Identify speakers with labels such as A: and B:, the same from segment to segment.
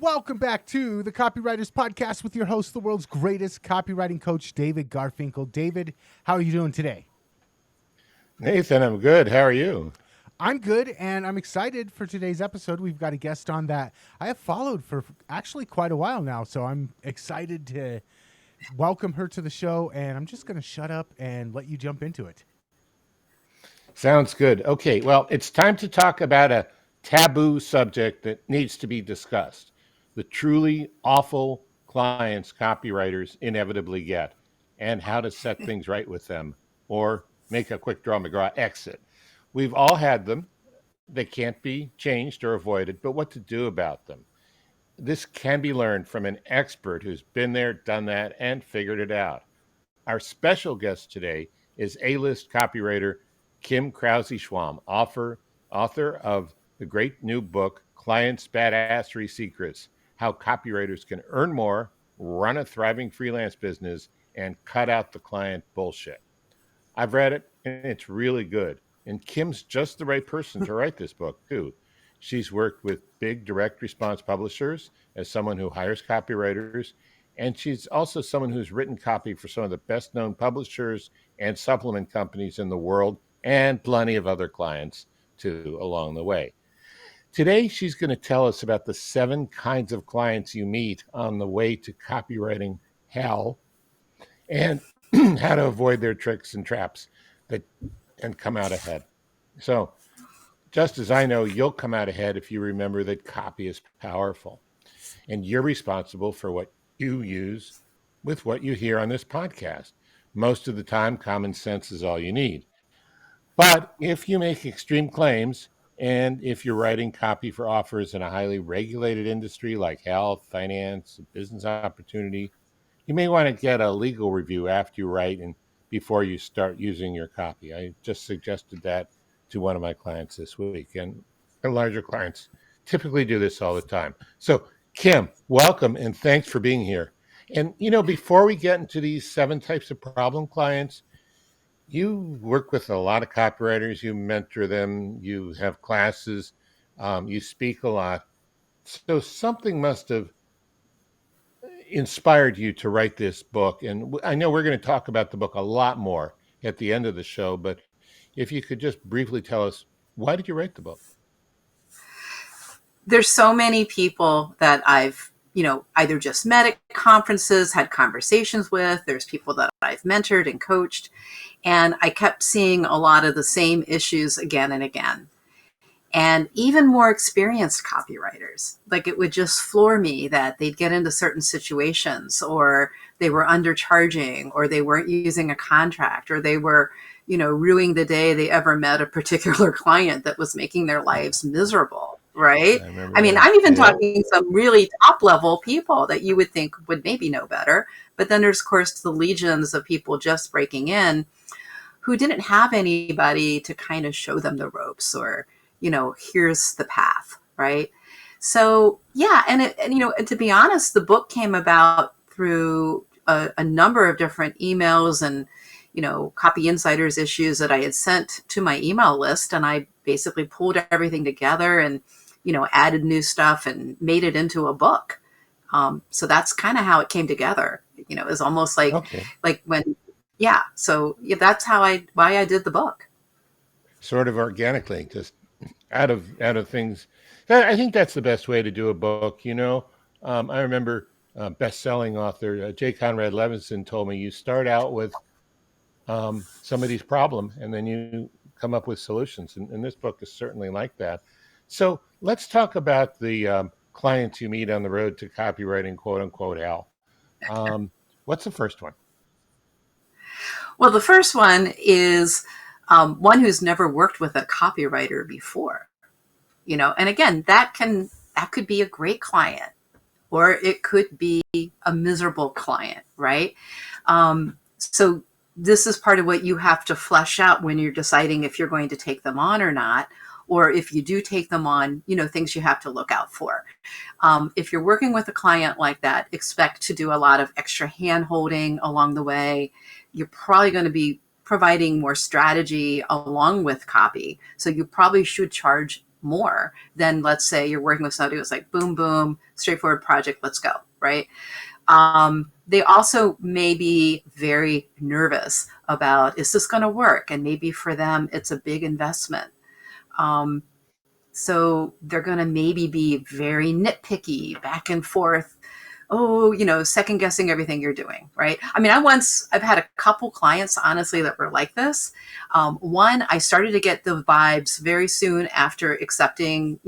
A: Welcome back to the Copywriters Podcast with your host, the world's greatest copywriting coach, David Garfinkel. David, how are you doing today?
B: Nathan, I'm good. How are you?
A: I'm good, and I'm excited for today's episode. We've got a guest on that I have followed for actually quite a while now, so I'm excited to welcome her to the show, and I'm just going to shut up and let you jump into it.
B: Sounds good. Okay, well, it's time to talk about a taboo subject that needs to be discussed. The truly awful clients copywriters inevitably get, and how to set things right with them or make a quick Draw McGraw exit. We've all had them. They can't be changed or avoided, but what to do about them? This can be learned from an expert who's been there, done that, and figured it out. Our special guest today is A-list copywriter Krause Schwalm, author of the great new book, Client Badassery Secrets, How Copywriters Can Earn More, Run a Thriving Freelance Business, and Cut Out the Client Bullshit. I've read it, and it's really good. And Kim's just the right person to write this book, too. She's worked with big direct response publishers as someone who hires copywriters, and she's also someone who's written copy for some of the best-known publishers and supplement companies in the world, and plenty of other clients, too, along the way. Today, she's going to tell us about the 7 kinds of clients you meet on the way to copywriting hell, and how to avoid their tricks and traps and come out ahead. So, just as I know you'll come out ahead if you remember that copy is powerful, and you're responsible for what you use with what you hear on this podcast. Most of the time, common sense is all you need. But if you make extreme claims, and if you're writing copy for offers in a highly regulated industry like health, finance, business opportunity, you may want to get a legal review after you write and before you start using your copy. I just suggested that to one of my clients this week, and our larger clients typically do this all the time. So, Kim, welcome, and thanks for being here. And, before we get into these 7 types of problem clients, you work with a lot of copywriters, you mentor them, you have classes, you speak a lot. So something must have inspired you to write this book. And I know we're going to talk about the book a lot more at the end of the show, but if you could just briefly tell us, why did you write the book?
C: There's so many people that I've, either just met at conferences, had conversations with. There's people that I've mentored and coached. And I kept seeing a lot of the same issues again and again. And even more experienced copywriters, like it would just floor me that they'd get into certain situations, or they were undercharging, or they weren't using a contract, or they were, ruining the day they ever met a particular client that was making their lives miserable. Right. I mean, I'm even talking some really top level people that you would think would maybe know better. But then there's, of course, the legions of people just breaking in who didn't have anybody to kind of show them the ropes or, here's the path. Right. So, yeah. And to be honest, the book came about through a number of different emails and, Copy Insiders issues that I had sent to my email list. And I basically pulled everything together and, added new stuff and made it into a book. So that's kind of how it came together. It was almost like, So that's why I did the book. Sort
B: of organically, just out of things. I think that's the best way to do a book. I remember best-selling author J. Conrad Levinson told me you start out with somebody's problem and then you come up with solutions. And this book is certainly like that. So let's talk about the clients you meet on the road to copywriting, quote unquote, hell. What's the first one?
C: Well, the first one is one who's never worked with a copywriter before, and again, that could be a great client, or it could be a miserable client, right? So this is part of what you have to flesh out when you're deciding if you're going to take them on or not, or if you do take them on, things you have to look out for. If you're working with a client like that, expect to do a lot of extra hand-holding along the way. You're probably going to be providing more strategy along with copy. So you probably should charge more than, let's say, you're working with somebody who's like, boom, boom, straightforward project, let's go, right? They also may be very nervous about, is this going to work? And maybe for them, it's a big investment. So they're going to maybe be very nitpicky, back and forth. Oh, second guessing everything you're doing, right? I mean, I've had a couple clients, honestly, that were like this. One, I started to get the vibes very soon after accepting,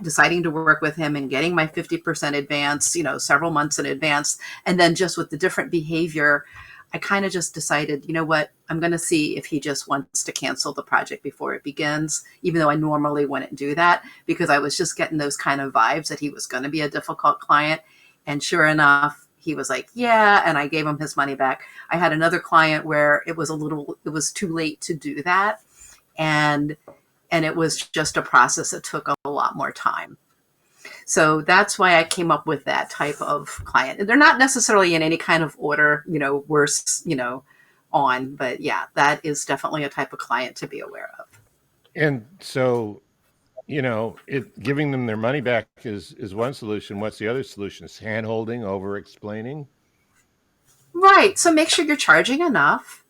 C: deciding to work with him and getting my 50% advance, several months in advance. And then just with the different behavior, I kind of just decided, you know what, I'm going to see if he just wants to cancel the project before it begins, even though I normally wouldn't do that, because I was just getting those kind of vibes that he was going to be a difficult client. And sure enough, he was like, yeah, and I gave him his money back. I had another client where it was too late to do that. And it was just a process that took a lot more time. So that's why I came up with that type of client. They're not necessarily in any kind of order, worse, on, but yeah, that is definitely a type of client to be aware of.
B: And so, giving them their money back is one solution. What's the other solution? Is hand-holding, over-explaining?
C: Right. So make sure you're charging enough.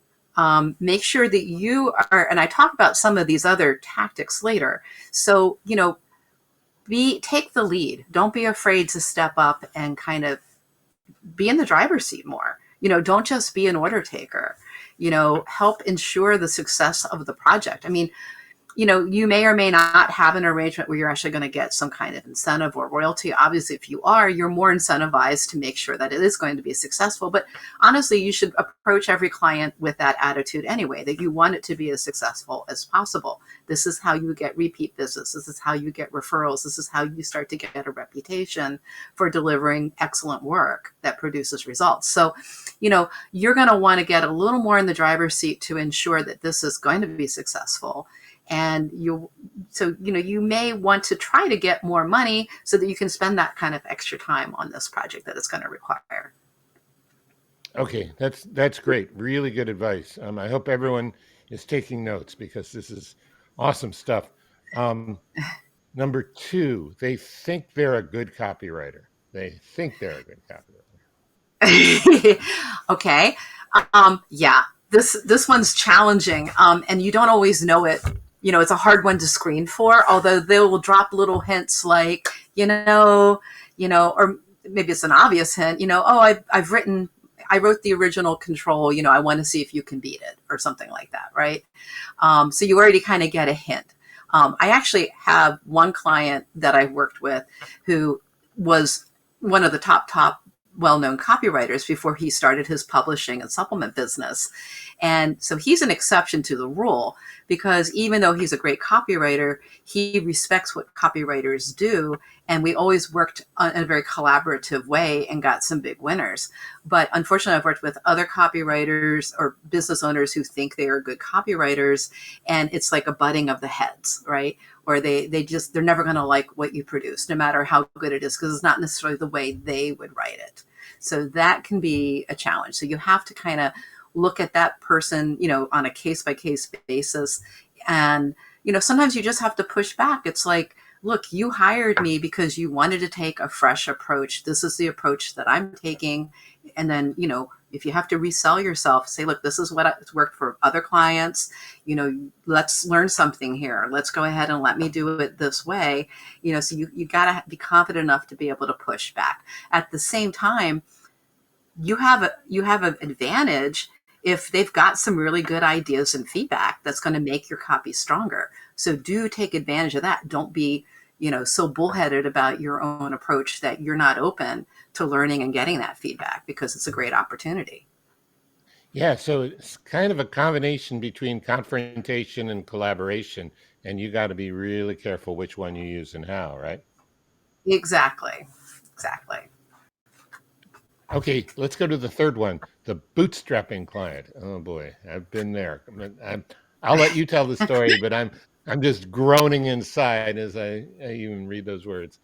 C: Make sure that you are, and I talk about some of these other tactics later. So, take the lead. Don't be afraid to step up and kind of be in the driver's seat more. Don't just be an order taker. Help ensure the success of the project. I mean, you may or may not have an arrangement where you're actually going to get some kind of incentive or royalty. Obviously, if you are, you're more incentivized to make sure that it is going to be successful. But honestly, you should approach every client with that attitude anyway, that you want it to be as successful as possible. This is how you get repeat business. This is how you get referrals. This is how you start to get a reputation for delivering excellent work that produces results. So, you're going to want to get a little more in the driver's seat to ensure that this is going to be successful. And you may want to try to get more money so that you can spend that kind of extra time on this project that it's going to require.
B: Okay, that's great. Really good advice. I hope everyone is taking notes because this is awesome stuff. Number 2, they think they're a good copywriter.
C: Okay. Yeah, this one's challenging, and you don't always know it. It's a hard one to screen for, although they will drop little hints like, or maybe it's an obvious hint, oh, I wrote the original control, I want to see if you can beat it or something like that, right? So you already kind of get a hint. I actually have one client that I worked with who was one of the top well-known copywriters before he started his publishing and supplement business. And so he's an exception to the rule because even though he's a great copywriter, he respects what copywriters do. And we always worked in a very collaborative way and got some big winners. But unfortunately, I've worked with other copywriters or business owners who think they are good copywriters. And it's like a butting of the heads, right? Or they're never going to like what you produce, no matter how good it is, because it's not necessarily the way they would write it. So that can be a challenge. So you have to kind of look at that person, on a case-by-case basis. And, sometimes you just have to push back. It's like, look, you hired me because you wanted to take a fresh approach. This is the approach that I'm taking. And then, if you have to resell yourself, say, look, this is what's worked for other clients. Let's learn something here. Let's go ahead and let me do it this way. So you got to be confident enough to be able to push back. At the same time, you have an advantage if they've got some really good ideas and feedback that's going to make your copy stronger. So do take advantage of that. Don't be, so bullheaded about your own approach that you're not open to learning and getting that feedback, because it's a great opportunity.
B: Yeah, so it's kind of a combination between confrontation and collaboration, and you got to be really careful which one you use and how, right?
C: Exactly.
B: Okay, let's go to the third one, the bootstrapping client. Oh boy, I've been there. I'll let you tell the story, but I'm just groaning inside as I even read those words.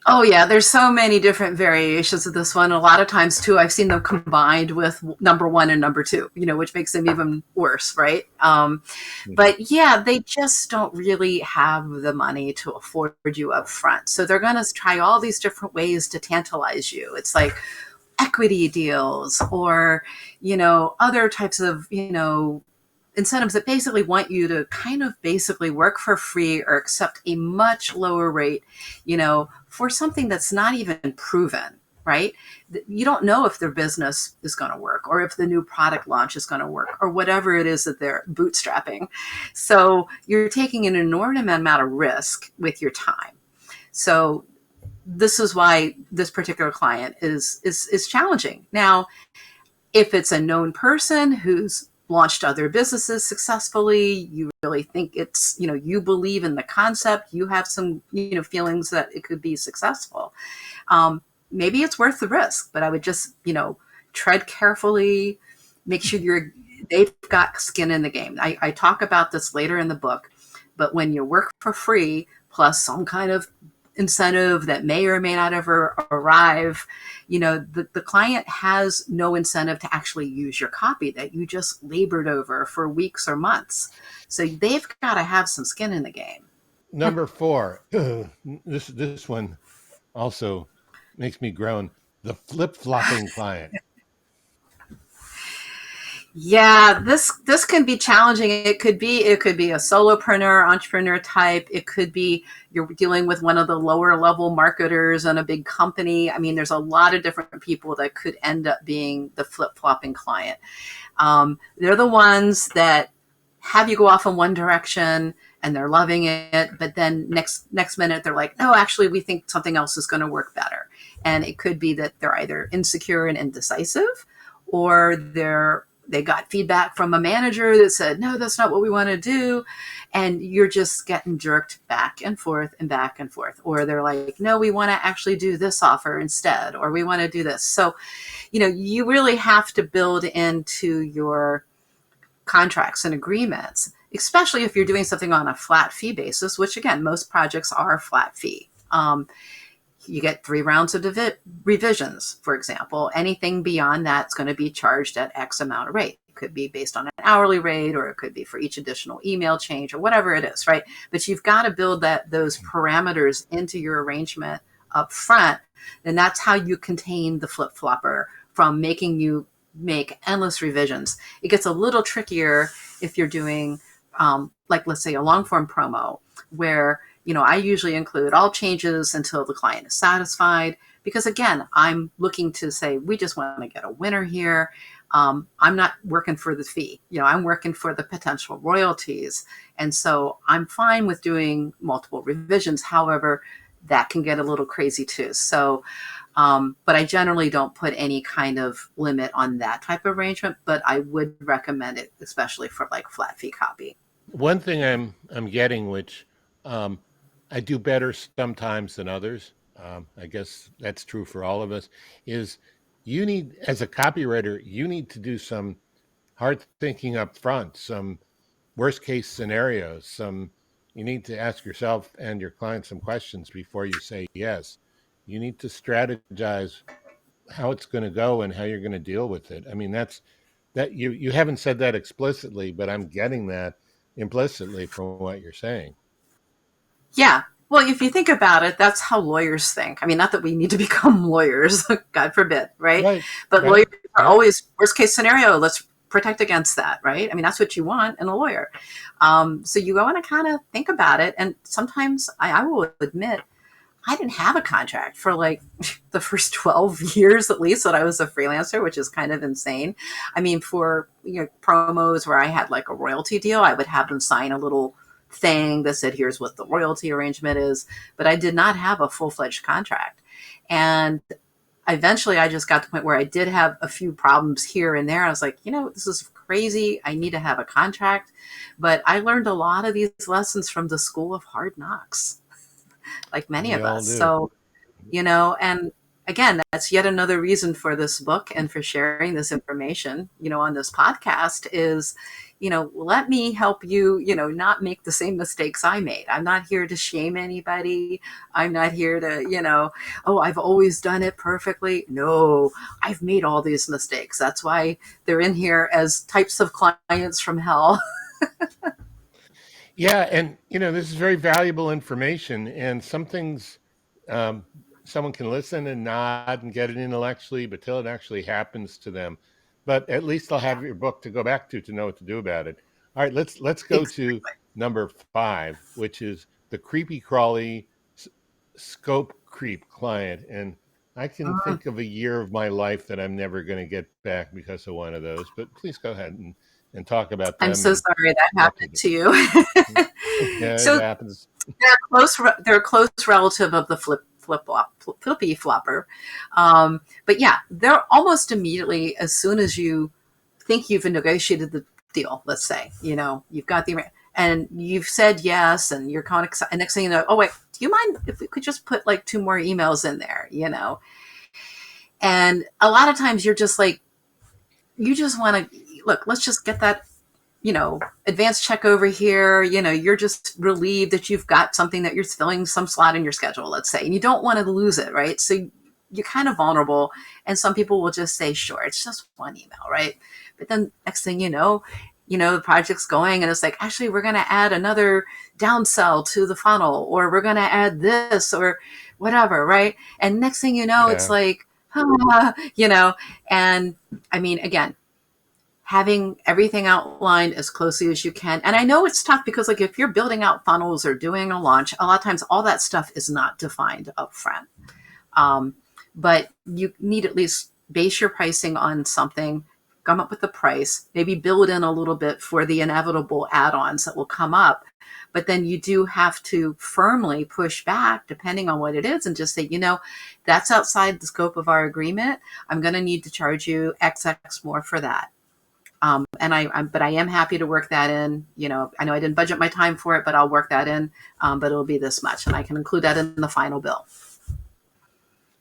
C: Oh yeah, there's so many different variations of this one. A lot of times too, I've seen them combined with number one and number two, which makes them even worse, right?
B: Mhm.
C: But yeah, they just don't really have the money to afford you up front. So they're going to try all these different ways to tantalize you. It's like equity deals or, other types of, incentives that basically want you to kind of basically work for free or accept a much lower rate, for something that's not even proven, right? You don't know if their business is going to work or if the new product launch is going to work or whatever it is that they're bootstrapping. So you're taking an inordinate amount of risk with your time. So this is why this particular client is challenging. Now, if it's a known person who's launched other businesses successfully, you really think it's, you believe in the concept, you have some, feelings that it could be successful. Maybe it's worth the risk, but I would just, tread carefully, make sure they've got skin in the game. I talk about this later in the book, but when you work for free plus some kind of incentive that may or may not ever arrive, the client has no incentive to actually use your copy that you just labored over for weeks or months. So they've got to have some skin in the game.
B: Number 4. This one also makes me groan. The flip-flopping client.
C: Yeah, this can be challenging. It could be a solopreneur, entrepreneur type. It could be you're dealing with one of the lower level marketers in a big company. I mean, there's a lot of different people that could end up being the flip-flopping client. They're the ones that have you go off in one direction and they're loving it, but then next minute they're like, no, actually we think something else is going to work better. And it could be that they're either insecure and indecisive, or they got feedback from a manager that said, no, that's not what we want to do. And you're just getting jerked back and forth and back and forth. Or they're like, no, we want to actually do this offer instead, or we want to do this. So, you really have to build into your contracts and agreements, especially if you're doing something on a flat fee basis, which again, most projects are flat fee. You get 3 rounds of revisions, for example. Anything beyond that's going to be charged at X amount of rate. It could be based on an hourly rate, or it could be for each additional email change, or whatever it is, right? But you've got to build those parameters into your arrangement up front, and that's how you contain the flip-flopper from making you make endless revisions. It gets a little trickier if you're doing, like, let's say, a long-form promo, where I usually include all changes until the client is satisfied, because again, I'm looking to say, we just want to get a winner here. I'm not working for the fee. I'm working for the potential royalties. And so I'm fine with doing multiple revisions. However, that can get a little crazy too. So, but I generally don't put any kind of limit on that type of arrangement, but I would recommend it, especially for like flat fee copy.
B: One thing I'm getting, which I do better sometimes than others, I guess that's true for all of us, is you need, as a copywriter, you need to do some hard thinking up front, some worst case scenarios, you need to ask yourself and your client some questions before you say yes. You need to strategize how it's going to go and how you're going to deal with it. I mean, that you haven't said that explicitly, but I'm getting that implicitly from what you're saying.
C: Yeah. Well, if you think about it, that's how lawyers think. I mean, not that we need to become lawyers, God forbid, right?
B: Right,
C: But
B: right,
C: lawyers are
B: right.
C: always worst case scenario. Let's protect against that, right? I mean, that's what you want in a lawyer. So you want to kind of think about it. And sometimes I will admit, I didn't have a contract for like the first 12 years at least that I was a freelancer, which is kind of insane. I mean, for promos where I had like a royalty deal, I would have them sign a little thing that said, here's what the royalty arrangement is. But I did not have a full-fledged contract. And eventually I just got to the point where I did have a few problems here and there. I was like, this is crazy. I need to have a contract. But I learned a lot of these lessons from the school of hard knocks, like many
B: We
C: of
B: all
C: us.
B: do.
C: So, and again, that's yet another reason for this book and for sharing this information, on this podcast is, let me help you, not make the same mistakes I made. I'm not here to shame anybody. I'm not here to, oh, I've always done it perfectly. No, I've made all these mistakes. That's why they're in here as types of clients from hell.
B: Yeah, and this is very valuable information, and some things um, someone can listen and nod and get it intellectually, but till it actually happens to them. But at least they'll have your book to go back to know what to do about it. All right, let's go to
C: Exactly.
B: number 5, which is the creepy crawly scope creep client. And I can
C: Mm.
B: think of a year of my life that I'm never going to get back because of one of those. But please go ahead and talk about
C: I'm
B: them
C: so
B: and
C: sorry that
B: what to
C: happened
B: do.
C: to you.
B: Yeah, it
C: So
B: happens.
C: they're a close relative of the flippy flopper. But yeah, they're almost immediately, as soon as you think you've negotiated the deal, let's say, you've got and you've said yes, and you're kind of excited. And next thing you know, oh wait, do you mind if we could just put like 2 more emails in there, And a lot of times you're just like, you just want to look, let's just get that advanced check over here. You're just relieved that you've got something that you're filling some slot in your schedule, let's say, and you don't want to lose it, right? So you're kind of vulnerable. And some people will just say, sure, it's just one email, right? But then next thing the project's going, and it's like, actually, we're going to add another downsell to the funnel, or we're going to add this or whatever, right? And next thing you know, it's
B: Yeah.
C: like, and I mean, again, having everything outlined as closely as you can. And I know it's tough because like if you're building out funnels or doing a launch, a lot of times all that stuff is not defined up front. But you need at least base your pricing on something, come up with the price, maybe build in a little bit for the inevitable add-ons that will come up. But then you do have to firmly push back depending on what it is and just say, that's outside the scope of our agreement. I'm going to need to charge you XX more for that. But I am happy to work that in. I know I didn't budget my time for it, but I'll work that in. But it'll be this much, and I can include that in the final bill.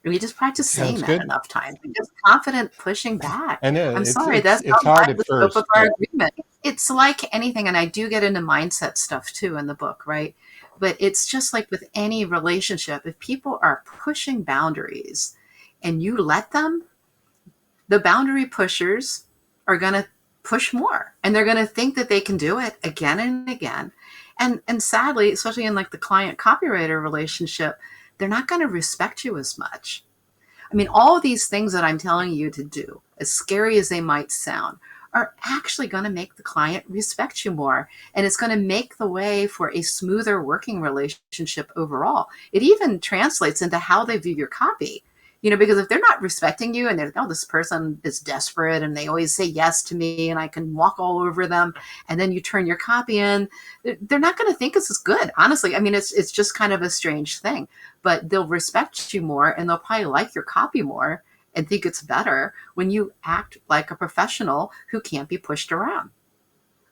C: And we just practice saying
B: Sounds
C: that
B: good.
C: enough times. We're just confident pushing back.
B: I know
C: I'm sorry, that's
B: it's hard
C: outside
B: at
C: the scope of
B: first,
C: our
B: but
C: agreement. It's like anything, and I do get into mindset stuff too in the book, right? But it's just like with any relationship, if people are pushing boundaries and you let them, the boundary pushers are going to push more, and they're going to think that they can do it again and again. And sadly, especially in like the client copywriter relationship, they're not going to respect you as much. I mean, all of these things that I'm telling you to do, as scary as they might sound, are actually going to make the client respect you more. And it's going to make the way for a smoother working relationship overall. It even translates into how they view your copy. Because if they're not respecting you and they're like, oh, this person is desperate and they always say yes to me and I can walk all over them, and then you turn your copy in, they're not going to think this is good. Honestly, I mean, it's just kind of a strange thing, but they'll respect you more and they'll probably like your copy more and think it's better when you act like a professional who can't be pushed around.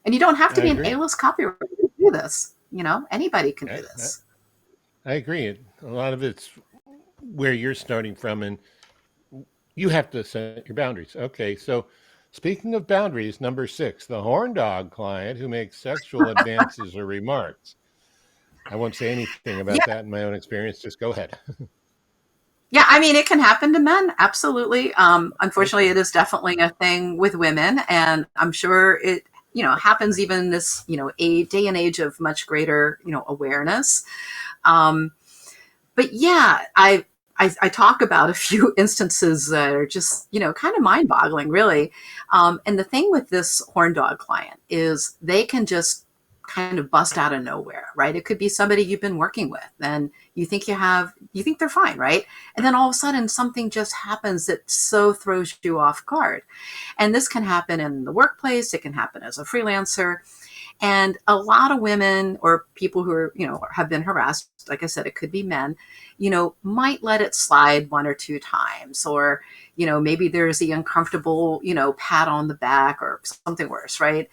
C: And you don't have to
B: I
C: be an
B: agree.
C: A-list copywriter to do this. Anybody can do
B: I, I,
C: this.
B: I agree. A lot of it's where you're starting from, and you have to set your boundaries. Okay, so speaking of boundaries, number 6, the horn dog client who makes sexual advances or remarks. I won't say anything
C: Yeah.
B: about that in my own experience. Just go ahead.
C: Yeah, I mean, it can happen to men. Absolutely. Unfortunately,
B: Okay.
C: it is definitely a thing with women. And I'm sure it, happens even in this, a day and age of much greater, awareness. Um, but yeah, I talk about a few instances that are just, kind of mind boggling, really. And the thing with this horn dog client is they can just kind of bust out of nowhere, right? It could be somebody you've been working with and you think they're fine, right? And then all of a sudden something just happens that so throws you off guard. And this can happen in the workplace. It can happen as a freelancer. And a lot of women or people who are, have been harassed, like I said, it could be men, might let it slide 1 or 2 times, or, maybe there's the uncomfortable, pat on the back or something worse, right?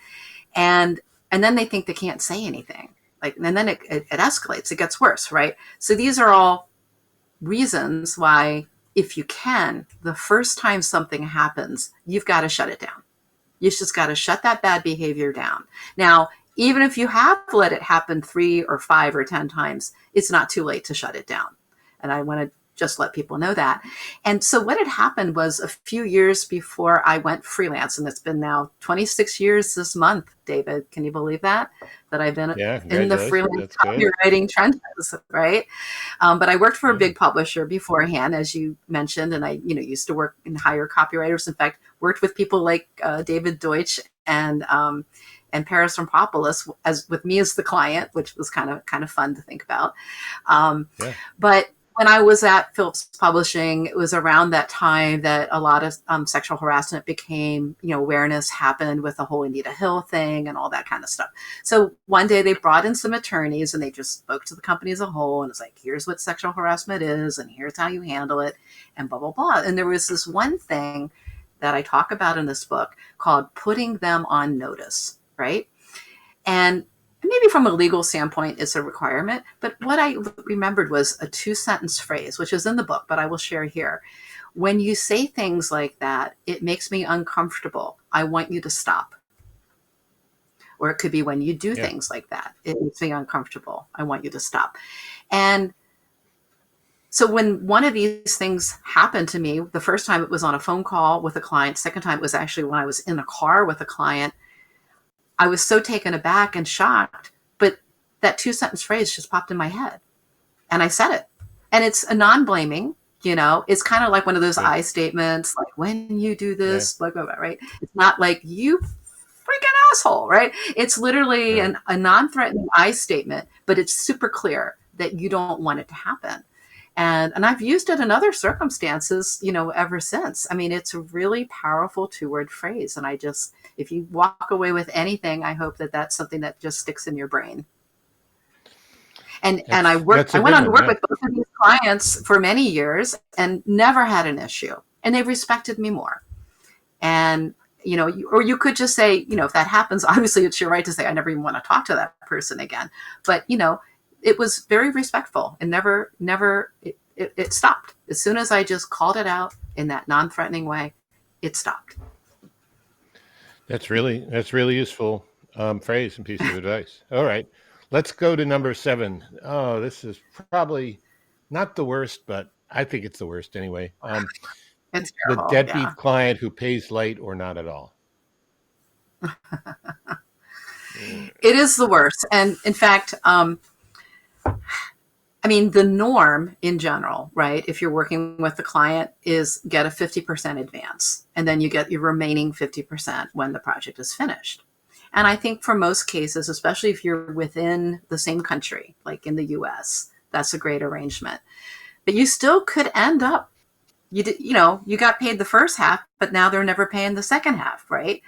C: And then they think they can't say anything. And then it escalates, it gets worse, right? So these are all reasons why, if you can, the first time something happens, you've got to shut it down. You just got to shut that bad behavior down. Now, even if you have let it happen 3 or 5 or 10 times, it's not too late to shut it down. And I want to just let people know that. And so what had happened was a few years before I went freelance, and it's been now 26 years this month, David. Can you believe that? That I've been in the freelance copywriting trenches, right? But I worked for a big publisher beforehand, as you mentioned, and I, used to work and hire copywriters. In fact, worked with people like David Deutsch and Paris Rampopoulos as with me as the client, which was kind of fun to think about. But when I was at Phillips Publishing, it was around that time that a lot of sexual harassment became, awareness happened with the whole Anita Hill thing and all that kind of stuff. So one day they brought in some attorneys and they just spoke to the company as a whole. And it's like, here's what sexual harassment is and here's how you handle it and blah, blah, blah. And there was this one thing that I talk about in this book called putting them on notice, right? And maybe from a legal standpoint, it's a requirement. But what I remembered was a 2-sentence phrase, which is in the book, but I will share here. When you say things like that, it makes me uncomfortable. I want you to stop. Or it could be when you do things like that. It makes me uncomfortable. I want you to stop. And so when one of these things happened to me, the first time it was on a phone call with a client. Second time it was actually when I was in a car with a client. I was so taken aback and shocked, but that 2-sentence phrase just popped in my head and I said it. And it's a non-blaming, it's kind of like one of those I statements, like when you do this, blah, blah, blah, right? It's not like you freaking asshole, right? It's literally a non-threatening I statement, but it's super clear that you don't want it to happen. And I've used it in other circumstances, ever since. I mean, it's a really powerful 2-word phrase. And if you walk away with anything, I hope that that's something that just sticks in your brain. And I went on to work with both of these clients for many years and never had an issue. And they respected me more. And, or you could just say, if that happens, obviously it's your right to say, I never even want to talk to that person again. But, it was very respectful and it stopped. As soon as I just called it out in that non-threatening way, it stopped.
B: That's really useful phrase and piece of advice. All right, let's go to number 7. Oh, this is probably not the worst, but I think it's the worst anyway.
C: It's terrible,
B: the deadbeat client who pays late or not at all.
C: It is the worst. And in fact, the norm in general, right, if you're working with the client is get a 50% advance, and then you get your remaining 50% when the project is finished. And I think for most cases, especially if you're within the same country, like in the US, that's a great arrangement. But you still could end up, you got paid the first half, but now they're never paying the second half, right?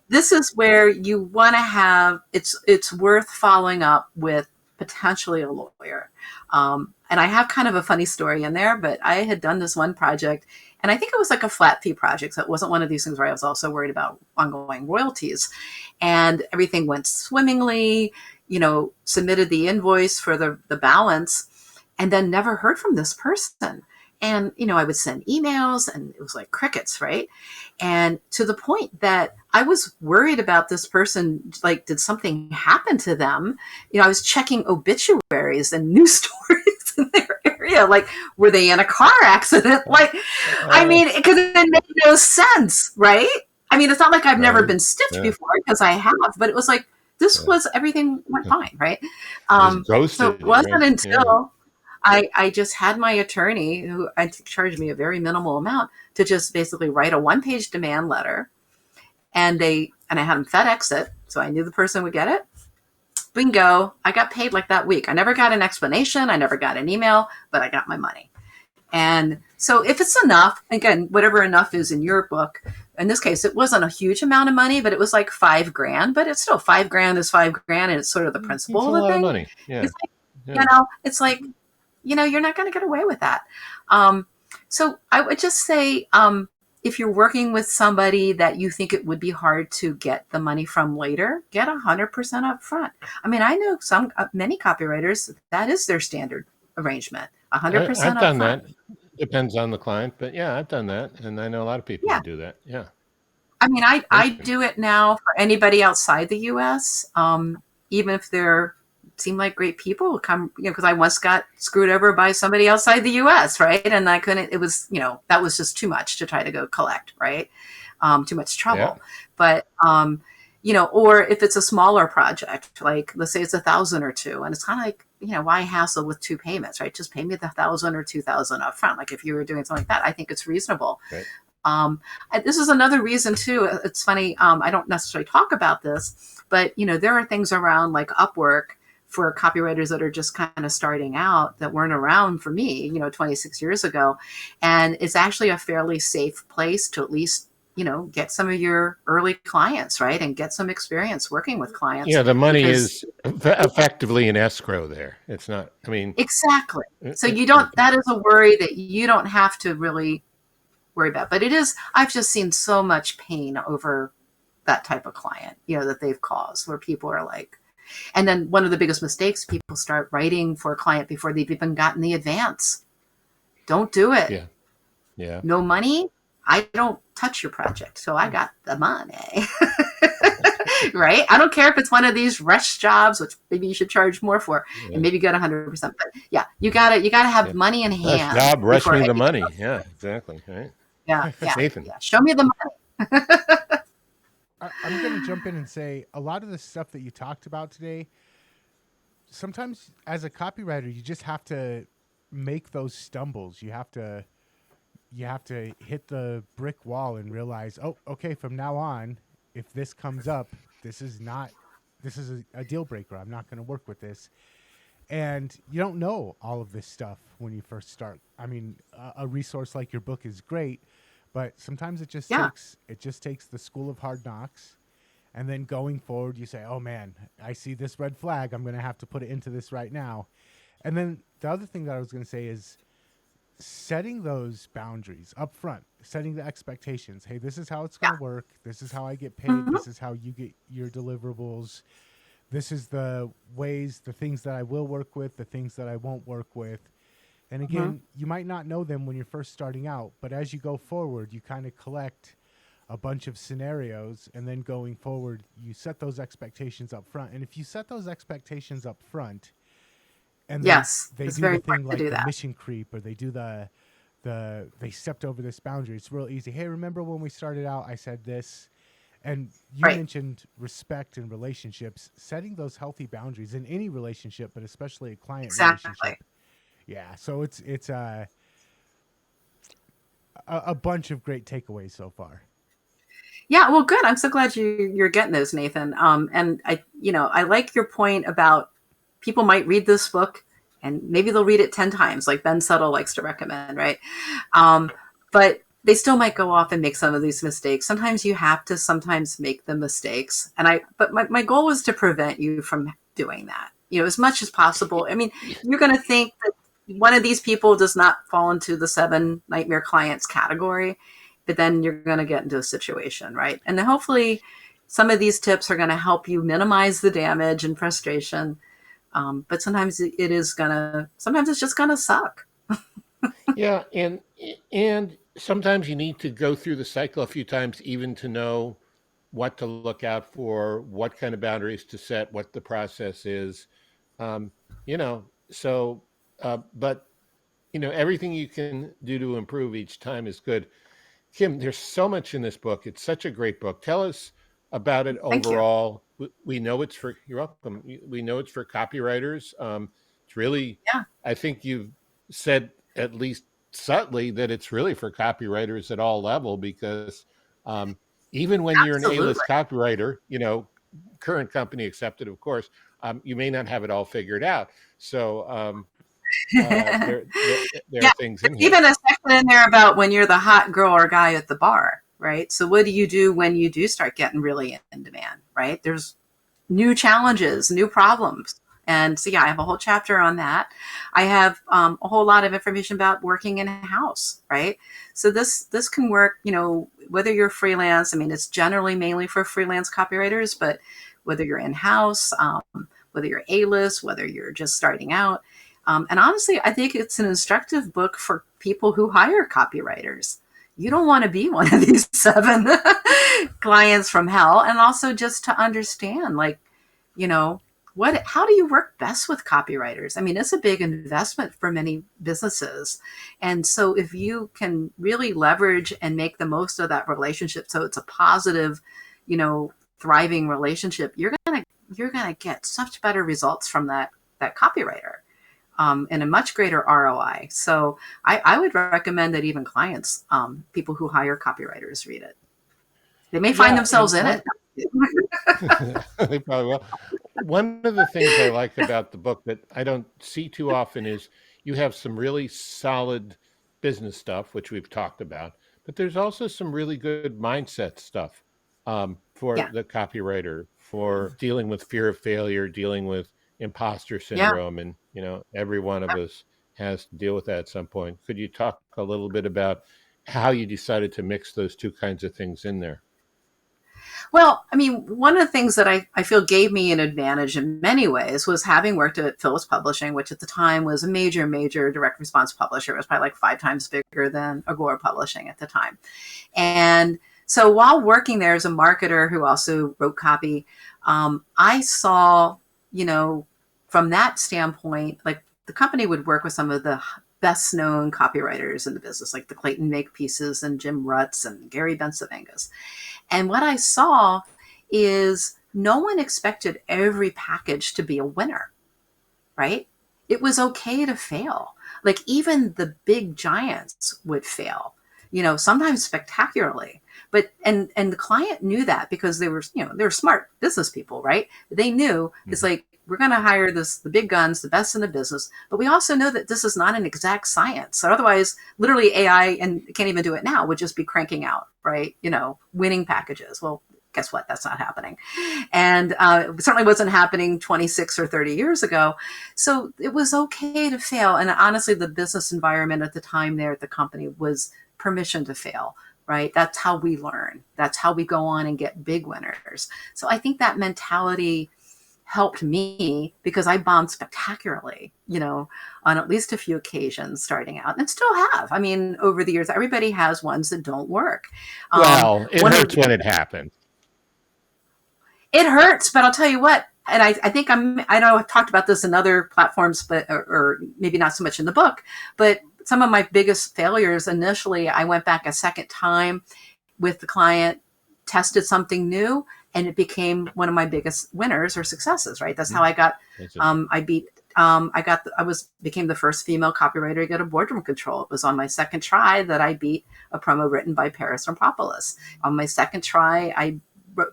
C: This is where you want to have, it's worth following up with potentially a lawyer. And I have kind of a funny story in there, but I had done this one project and I think it was like a flat fee project. So it wasn't one of these things where I was also worried about ongoing royalties, and everything went swimmingly, submitted the invoice for the balance and then never heard from this person. And, I would send emails and it was like crickets, right? And to the point that I was worried about this person, like, did something happen to them? I was checking obituaries and news stories in their area. Like, were they in a car accident? Like, because it made no sense, right? It's not like I've never been stiffed before, because I have, but it was like, this was, everything went fine, right? So it wasn't until I just had my attorney, who I charged me a very minimal amount, to just basically write a 1-page demand letter. And I had them FedEx it, so I knew the person would get it. Bingo. I got paid like that week. I never got an explanation. I never got an email, but I got my money. And so if it's enough, again, whatever enough is in your book, in this case, it wasn't a huge amount of money, but it was like $5,000, but it's still $5,000 is $5,000. And it's sort of the principle of the thing.
B: It's a lot of money. Yeah.
C: It's like, it's like, you're not going to get away with that. So I would just say, if you're working with somebody that you think it would be hard to get the money from later, get 100% up front. I know many copywriters, that is their standard arrangement, 100%
B: I've done that. Depends on the client, but yeah, I've done that. And I know a lot of people who do that. Yeah.
C: I mean, I do it now for anybody outside the U.S. Even if they're seem like great people, come, because I once got screwed over by somebody outside the U.S. Right, and I couldn't. It was, that was just too much to try to go collect. Right, too much trouble.
B: Yeah.
C: But or if it's a smaller project, like let's say it's 1,000 or two, and it's kind of like, why hassle with two payments, right? Just pay me the 1,000 or 2,000 up front. Like if you were doing something like that, I think it's reasonable.
B: Right.
C: This is another reason too. It's funny. I don't necessarily talk about this, but there are things around like Upwork for copywriters that are just kind of starting out that weren't around for me, 26 years ago. And it's actually a fairly safe place to at least, get some of your early clients, right? And get some experience working with clients.
B: Yeah, the money is effectively in escrow there. It's not, I mean.
C: Exactly. So that is a worry that you don't have to really worry about. But it is, I've just seen so much pain over that type of client, that they've caused, where people are like, and then one of the biggest mistakes, people start writing for a client before they've even gotten the advance. Don't do it.
B: Yeah. Yeah.
C: No money. I don't touch your project. So I got the money. Right? I don't care if it's one of these rush jobs, which maybe you should charge more for, and maybe get 100%. But yeah, you gotta have money in hand.
B: Rush job, rush me the money. Yeah, exactly. Right.
C: Yeah.
B: Nathan.
C: Yeah. Show me the money.
A: I'm going to jump in and say a lot of the stuff that you talked about today, sometimes as a copywriter, you just have to make those stumbles. You have to hit the brick wall and realize, oh, okay, from now on, if this comes up, this is a deal breaker. I'm not going to work with this. And you don't know all of this stuff when you first start. I mean, a resource like your book is great, but sometimes it just takes the school of hard knocks, and then going forward, you say, "Oh man, I see this red flag. I'm going to have to put it into this right now." And then the other thing that I was going to say is setting those boundaries up front, setting the expectations. Hey, this is how it's going to work. This is how I get paid. This is how you get your deliverables. This is the things that I will work with, the things that I won't work with. And again, you might not know them when you're first starting out, but as you go forward, you kind of collect a bunch of scenarios, and then going forward, you set those expectations up front. And if you set those expectations up front, and they do the thing like the mission creep, or they do they stepped over this boundary, it's real easy. Hey, remember when we started out, I said this? And you mentioned respect and relationships, setting those healthy boundaries in any relationship, but especially a client relationship. Yeah, so it's a bunch of great takeaways so far.
C: Yeah, well, good. I'm so glad you're getting those, Nathan. And I like your point about people might read this book and maybe they'll read it 10 times, like Ben Settle likes to recommend, right? But they still might go off and make some of these mistakes. Sometimes you have to make the mistakes. But my goal is to prevent you from doing that, as much as possible. I mean, you're going to think that one of these people does not fall into the 7 nightmare clients category, but then you're going to get into a situation, right? And then hopefully some of these tips are going to help you minimize the damage and frustration. But sometimes sometimes it's just going to suck.
B: Yeah. And sometimes you need to go through the cycle a few times, even to know what to look out for, what kind of boundaries to set, what the process is, but everything you can do to improve each time is good. Kim, there's so much in this book. It's such a great book. Tell us about it overall. We know it's for, you're welcome. We know it's for copywriters. It's really, I think you've said at least subtly that it's really for copywriters at all level, because even when you're an A-list copywriter, current company accepted, of course, you may not have it all figured out. So there are things in here.
C: Even a section in there about when you're the hot girl or guy at the bar, right? So what do you do when you do start getting really in demand, right? There's new challenges, new problems. And so, I have a whole chapter on that. I have a whole lot of information about working in a house, right? So this can work, whether you're freelance. I mean, it's generally mainly for freelance copywriters, but whether you're in-house, whether you're A-list, whether you're just starting out. And honestly, I think it's an instructive book for people who hire copywriters. you don't want to be one of these 7 clients from hell. And also just to understand, like, you know, how do you work best with copywriters? I mean, it's a big investment for many businesses. And so if you can really leverage and make the most of that relationship, so it's a positive, you know, thriving relationship, you're going to get such better results from that copywriter. And a much greater ROI. So I would recommend that even clients, people who hire copywriters, read it. They may find themselves in it.
B: They probably will. One of the things I like about the book that I don't see too often is you have some really solid business stuff, which we've talked about, but there's also some really good mindset stuff for the copywriter, for dealing with fear of failure, dealing with imposter syndrome. And, you know, every one of us has to deal with that at some point. Could you talk a little bit about how you decided to mix those two kinds of things in there?
C: Well, I mean, one of the things that I feel gave me an advantage in many ways was having worked at Phillips Publishing, which at the time was a major direct response publisher. It was probably like 5 times bigger than Agora Publishing at the time. And so while working there as a marketer who also wrote copy, I saw, you know, from that standpoint, like the company would work with some of the best known copywriters in the business, like the Clayton Makepeaces and Jim Rutz and Gary Bencivengas. And what I saw is no one expected every package to be a winner, right? It was okay to fail. Like even the big giants would fail, you know, sometimes spectacularly. But and the client knew that because they were, you know, they were smart business people, right? They knew it's like, we're going to hire the big guns, the best in the business. But we also know that this is not an exact science. So otherwise, literally AI, and can't even do it now, would just be cranking out, right? You know, winning packages. Well, guess what? That's not happening. And it certainly wasn't happening 26 or 30 years ago. So it was okay to fail. And honestly, the business environment at the time there at the company was permission to fail. Right? That's how we learn. That's how we go on and get big winners. So I think that mentality helped me because I bombed spectacularly, you know, on at least a few occasions starting out, and still have. I mean, over the years, everybody has ones that don't work.
B: Well, it hurts when it happens.
C: It hurts, but I'll tell you what, and I think I know I've talked about this in other platforms, but or maybe not so much in the book, but some of my biggest failures initially, I went back a second time with the client, tested something new, and it became one of my biggest winners or successes, right? That's how I got, became the first female copywriter to get a boardroom control. It was on my second try that I beat a promo written by Paris Rampopoulos. On my second try, I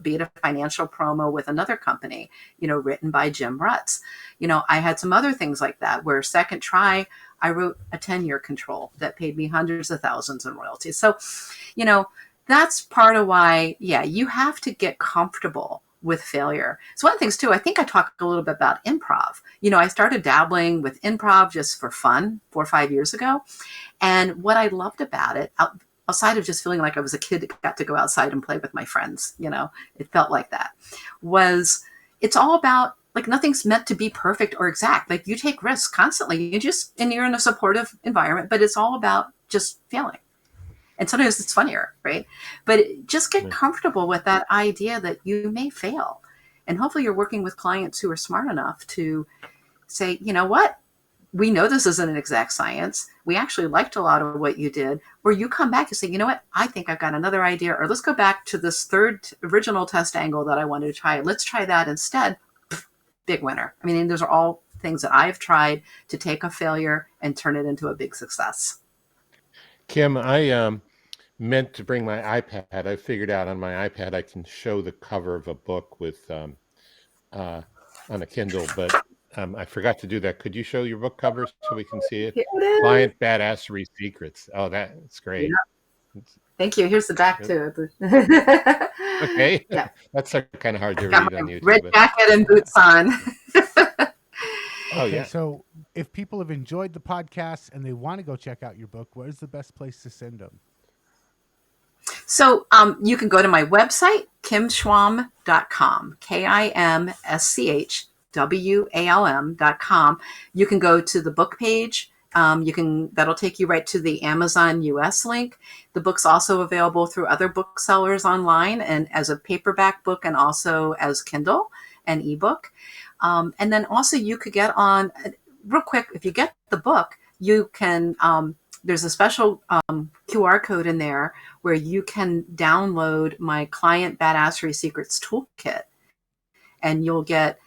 C: beat a financial promo with another company, you know, written by Jim Rutz. You know, I had some other things like that where second try, I wrote a 10-year control that paid me hundreds of thousands in royalties. So, you know, that's part of why, you have to get comfortable with failure. So one of the things too, I think I talked a little bit about improv. You know, I started dabbling with improv just for fun 4 or 5 years ago. And what I loved about it, outside of just feeling like I was a kid that got to go outside and play with my friends, you know, it felt like that, was it's all about, like, nothing's meant to be perfect or exact. Like, you take risks constantly. And you're in a supportive environment, but it's all about just failing. And sometimes it's funnier, right? But just get comfortable with that idea that you may fail. And hopefully you're working with clients who are smart enough to say, you know what? We know this isn't an exact science. We actually liked a lot of what you did. Or you come back and say, you know what? I think I've got another idea. Or let's go back to this third original test angle that I wanted to try. Let's try that instead. Big winner. I mean, those are all things that I've tried to take a failure and turn it into a big success.
B: Kim, I meant to bring my iPad. I figured out on my iPad I can show the cover of a book with on a Kindle, but I forgot to do that. Could you show your book cover so we can see it? Client Badassery Secrets. Oh, that's great.
C: Yeah. Thank you. Here's the back too.
B: Okay. Yeah. That's kind of hard to read on YouTube.
C: Red jacket and boots on.
B: Oh, yeah.
A: So if people have enjoyed the podcast and they want to go check out your book, where's the best place to send them?
C: So you can go to my website, kimschwalm.com, KIMSCHWALM.com. You can go to the book page That'll take you right to the Amazon US link. The book's also available through other booksellers online and as a paperback book and also as Kindle and ebook. And then also you could get on real quick. If you get the book, you can, there's a special QR code in there where you can download my Client Badassery Secrets toolkit, and you'll get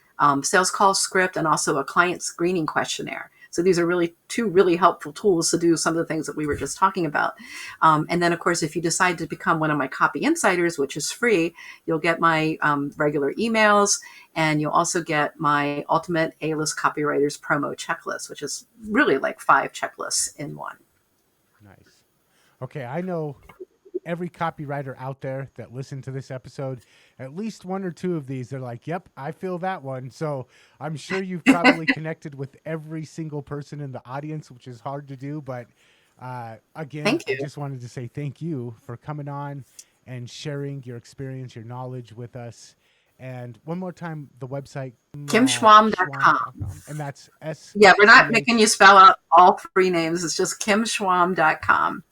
C: sales call script and also a client screening questionnaire. So these are two really helpful tools to do some of the things that we were just talking about. And then, of course, if you decide to become one of my copy insiders, which is free, you'll get my regular emails, and you'll also get my ultimate A-list copywriters promo checklist, which is really like 5 checklists in one.
A: Nice. Okay, I know every copywriter out there that listened to this episode, at least 1 or 2 of these, they're like, yep, I feel that one. So I'm sure you've probably connected with every single person in the audience, which is hard to do. But again, I just wanted to say thank you for coming on and sharing your experience, your knowledge with us. And one more time, the website,
C: KimSchwalm.com.
A: And that's S.
C: Yeah, we're not making you spell out all 3 names. It's just KimSchwalm.com.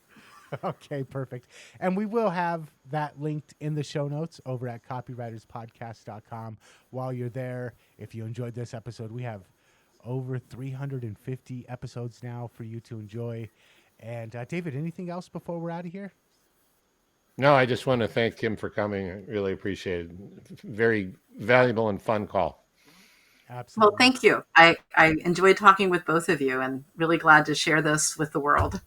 A: Okay, perfect. And we will have that linked in the show notes over at copywriterspodcast.com. While you're there, if you enjoyed this episode, we have over 350 episodes now for you to enjoy. And David, anything else before we're out of here?
B: No, I just want to thank Kim for coming. I really appreciate it. Very valuable and fun call.
A: Absolutely.
C: Well, thank you. I enjoyed talking with both of you and really glad to share this with the world.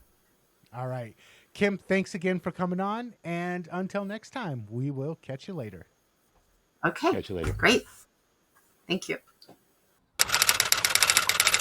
A: All right. Kim, thanks again for coming on. And until next time, we will catch you later.
C: Okay.
B: Catch you later.
C: Great. Thank you.